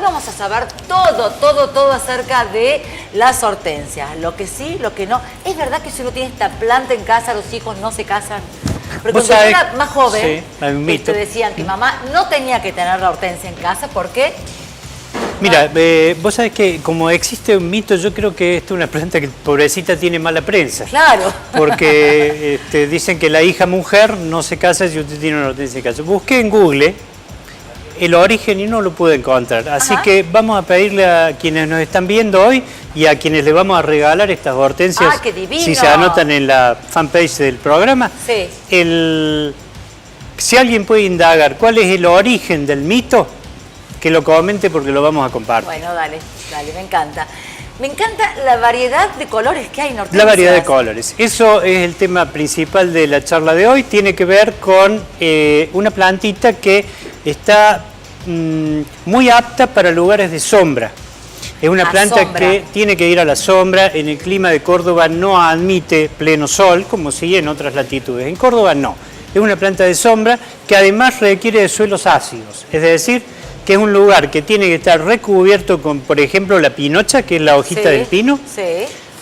vamos a saber todo acerca de las hortensias. Lo que sí, lo que no. ¿Es verdad que si uno tiene esta planta en casa, los hijos no se casan? Porque cuando yo era más joven, te decían que mamá no tenía que tener la hortensia en casa, ¿por qué? Mira, vos sabés que como existe un mito, yo creo que esta es una planta que pobrecita tiene mala prensa. Claro. Porque dicen que la hija mujer no se casa si usted tiene una hortensia en casa. Busqué en Google el origen y no lo pude encontrar. Así que vamos a pedirle a quienes nos están viendo hoy y a quienes le vamos a regalar estas hortensias, ¡ah, qué divino! Si se anotan en la fanpage del programa, sí. Si alguien puede indagar cuál es el origen del mito, que lo comente porque lo vamos a compartir. Bueno, dale, me encanta. Me encanta la variedad de colores que hay en hortensias. La variedad de colores. Eso es el tema principal de la charla de hoy. Tiene que ver con una plantita que está muy apta para lugares de sombra. Es una planta que tiene que ir a la sombra. En el clima de Córdoba no admite pleno sol, como sí en otras latitudes. En Córdoba no. Es una planta de sombra que además requiere de suelos ácidos. Es decir, que es un lugar que tiene que estar recubierto con, por ejemplo, la pinocha, que es la hojita del pino,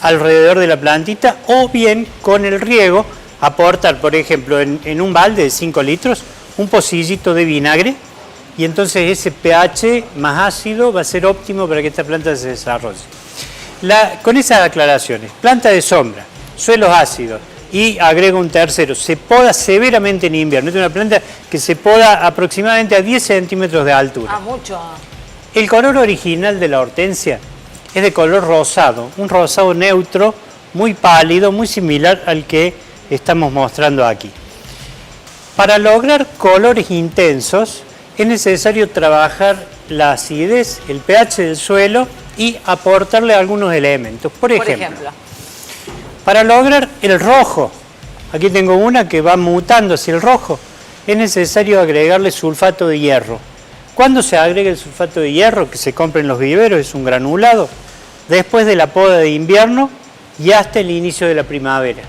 alrededor de la plantita, o bien con el riego, aportar, por ejemplo, en un balde de 5 litros, un pocillito de vinagre, y entonces ese pH más ácido va a ser óptimo para que esta planta se desarrolle. Con esas aclaraciones, planta de sombra, suelos ácidos, y agrego un tercero, se poda severamente en invierno. Es una planta que se poda aproximadamente a 10 centímetros de altura. Ah, mucho. El color original de la hortensia es de color rosado, un rosado neutro, muy pálido, muy similar al que estamos mostrando aquí. Para lograr colores intensos es necesario trabajar la acidez, el pH del suelo y aportarle algunos elementos. Por ejemplo, para lograr el rojo, aquí tengo una que va mutando hacia el rojo, es necesario agregarle sulfato de hierro. ¿Cuándo se agrega el sulfato de hierro? Que se compra en los viveros, es un granulado, después de la poda de invierno y hasta el inicio de la primavera.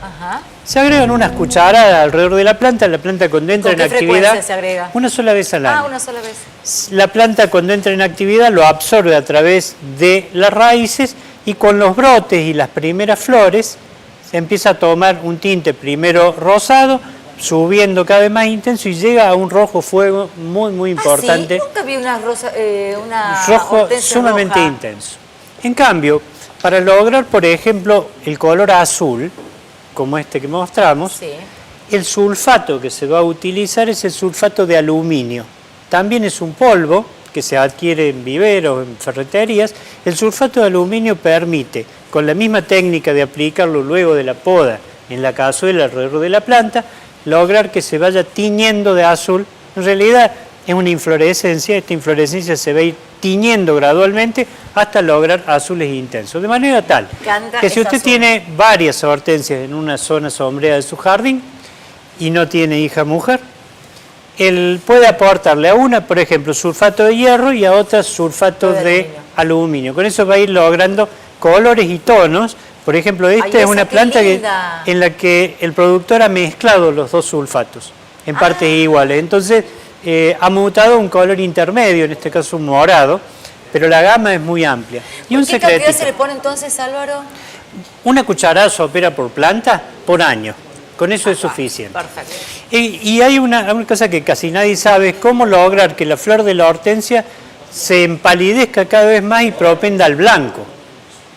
Se agregan unas cucharadas alrededor de la planta cuando entra en actividad. ¿Con qué frecuencia se agrega? Una sola vez al año. Ah, una sola vez. La planta cuando entra en actividad lo absorbe a través de las raíces y con los brotes y las primeras flores se empieza a tomar un tinte primero rosado, subiendo cada vez más intenso y llega a un rojo fuego muy importante. ¿Sí? Nunca vi una rojo sumamente intenso. En cambio, para lograr, por ejemplo, el color azul, como este que mostramos, el sulfato que se va a utilizar es el sulfato de aluminio. También es un polvo que se adquiere en viveros, en ferreterías. El sulfato de aluminio permite, con la misma técnica de aplicarlo luego de la poda en la cazuela alrededor de la planta, lograr que se vaya tiñendo de azul. En realidad es una inflorescencia, esta inflorescencia se va a ir tiñendo gradualmente hasta lograr azules intensos. De manera tal que si usted tiene varias hortensias en una zona sombreada de su jardín y no tiene hija mujer, él puede aportarle a una, por ejemplo, sulfato de hierro y a otra sulfato de aluminio. Con eso va a ir logrando colores y tonos. Por ejemplo, esta es una planta en la que el productor ha mezclado los dos sulfatos en partes iguales. Entonces ha mutado un color intermedio, en este caso un morado, pero la gama es muy amplia. Y un ¿qué cantidad se le pone entonces, Álvaro? Una cucharada sopera por planta por año. Con eso es suficiente. Perfecto. Y hay una cosa que casi nadie sabe, es cómo lograr que la flor de la hortensia se empalidezca cada vez más y propenda al blanco.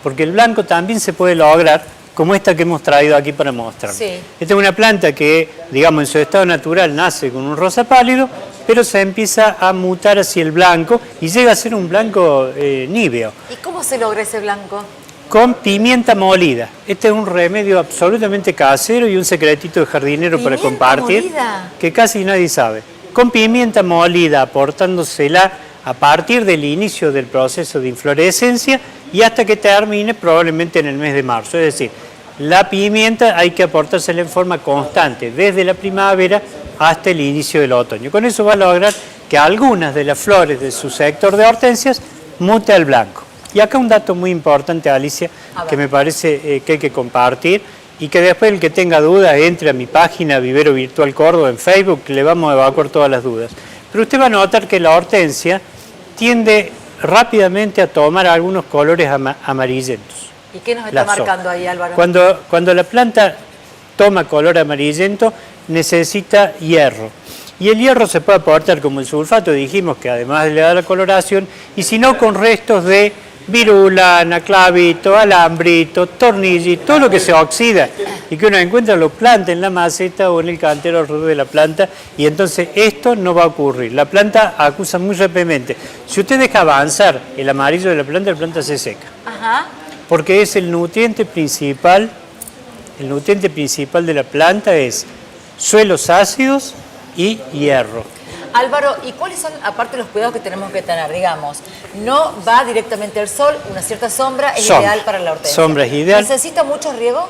Porque el blanco también se puede lograr, como esta que hemos traído aquí para mostrar. Esta es una planta que, digamos, en su estado natural nace con un rosa pálido, pero se empieza a mutar hacia el blanco y llega a ser un blanco níveo. ¿Y cómo se logra ese blanco? Con pimienta molida. Este es un remedio absolutamente casero y un secretito de jardinero para compartir, molida, que casi nadie sabe. Con pimienta molida, aportándosela a partir del inicio del proceso de inflorescencia y hasta que termine probablemente en el mes de marzo. Es decir, la pimienta hay que aportársela en forma constante, desde la primavera hasta el inicio del otoño. Con eso va a lograr que algunas de las flores de su sector de hortensias mute al blanco. Y acá un dato muy importante, Alicia, que me parece que hay que compartir y que después el que tenga dudas entre a mi página Vivero Virtual Córdoba en Facebook, que le vamos a evacuar todas las dudas. Pero usted va a notar que la hortensia tiende rápidamente a tomar algunos colores amarillentos. ¿Y qué nos está marcando ahí, Álvaro? Cuando la planta toma color amarillento, necesita hierro. Y el hierro se puede aportar como el sulfato, dijimos que además le da la coloración, y si no con restos de virulana, clavito, alambrito, tornillito, todo lo que se oxida y que uno encuentra lo planta en la maceta o en el cantero alrededor de la planta, y entonces esto no va a ocurrir. La planta acusa muy rápidamente. Si usted deja avanzar el amarillo de la planta se seca. Ajá. Porque es el nutriente principal de la planta es suelos ácidos y hierro. Álvaro, ¿y cuáles son, aparte de los cuidados que tenemos que tener? Digamos, no va directamente al sol, una cierta sombra es ideal para la hortensia. Sombra es ideal. ¿Necesita mucho riego?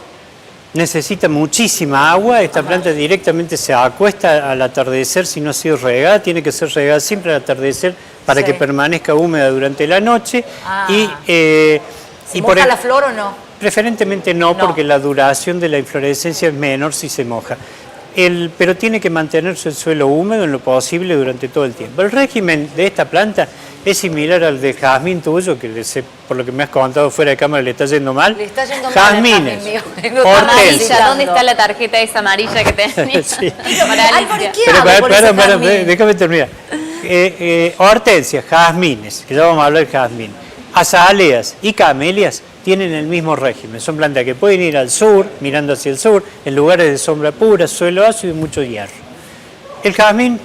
Necesita muchísima agua. Esta planta directamente se acuesta al atardecer si no ha sido regada. Tiene que ser regada siempre al atardecer para que permanezca húmeda durante la noche. ¿Se moja la flor o no? Preferentemente no, porque la duración de la inflorescencia es menor si se moja. Pero tiene que mantenerse el suelo húmedo en lo posible durante todo el tiempo. El régimen de esta planta es similar al del jazmín tuyo, que por lo que me has contado fuera de cámara le está yendo mal. Le está yendo Jazmines, mal. Hortensia. ¿Dónde está la tarjeta esa amarilla que tenía? Sí. Pero déjame terminar. Hortensias, jazmines, que ya vamos a hablar de jazmín, azaleas y camelias tienen el mismo régimen. Son plantas que pueden ir al sur, mirando hacia el sur, en lugares de sombra pura, suelo ácido y mucho hierro. El jazmín,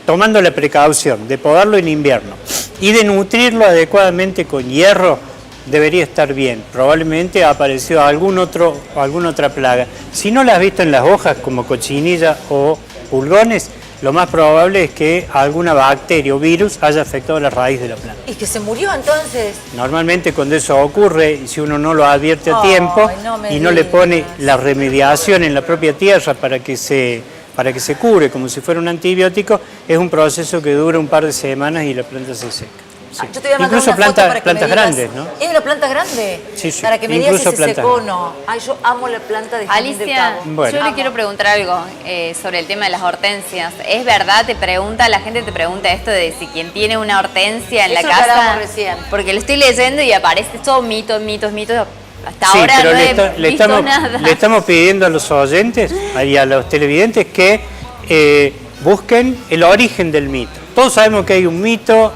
tomando la precaución de podarlo en invierno y de nutrirlo adecuadamente con hierro, debería estar bien. Probablemente ha aparecido alguna otra plaga. Si no la has visto en las hojas, como cochinilla o pulgones, lo más probable es que alguna bacteria o virus haya afectado la raíz de la planta. ¿Y que se murió entonces? Normalmente cuando eso ocurre, y si uno no lo advierte a tiempo y no le pone la remediación en la propia tierra para que se cure como si fuera un antibiótico, es un proceso que dura un par de semanas y la planta se seca. Sí. Yo te voy a mandar incluso una foto para que plantas me digas, grandes, ¿no? ¿Es una planta grande? Sí, sí. Para que me digas si se secó o grandes. no. Ay, yo amo la planta de jazmín del Alicia, Cabo. yo le quiero preguntar algo sobre el tema de las hortensias. ¿Es verdad, la gente te pregunta esto de si quien tiene una hortensia en la Eso lo que casa? hablábamos recién. Porque lo estoy leyendo y aparece todo mitos. Hasta Sí, ahora pero no he visto nada. le estamos pidiendo a los oyentes y a los televidentes que busquen el origen del mito. Todos sabemos que hay un mito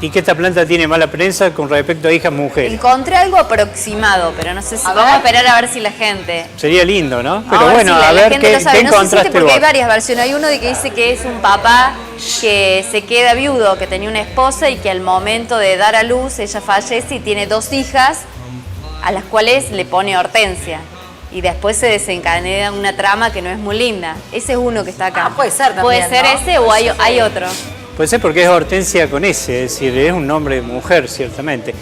y que esta planta tiene mala prensa con respecto a hijas mujeres. Encontré algo aproximado, pero no sé si vamos a esperar a ver si la gente... Sería lindo, ¿no? Pero ahora bueno, sí, a la ver gente qué lo sabe. encontraste porque vos. hay varias versiones. Hay uno de que dice que es un papá que se queda viudo, que tenía una esposa y que al momento de dar a luz ella fallece y tiene 2 hijas a las cuales le pone hortensia. Y después se desencadena una trama que no es muy linda. Ese es uno que está acá. Puede ser también, ¿Puede ser ¿no? ese o hay otro? Puede ser porque es hortensia con S, es decir, es un nombre de mujer, ciertamente.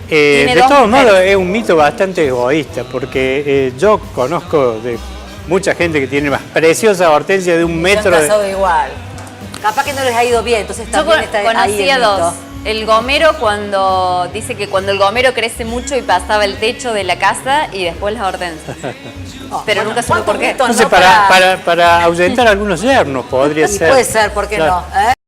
Tiene De dos todos mujeres. modos, es un mito bastante egoísta, porque yo conozco de mucha gente que tiene más preciosa hortensia de 1 metro. Me han pasado igual. Capaz que no les ha ido bien, entonces Yo también está ahí conocí a el 2. mito. El gomero dice que cuando el gomero crece mucho y pasaba el techo de la casa y después las hortensias. Pero nunca supe por qué. mitos, Entonces, ¿no? para ahuyentar algunos yernos podría Y ser. puede ser, ¿por qué Claro. no?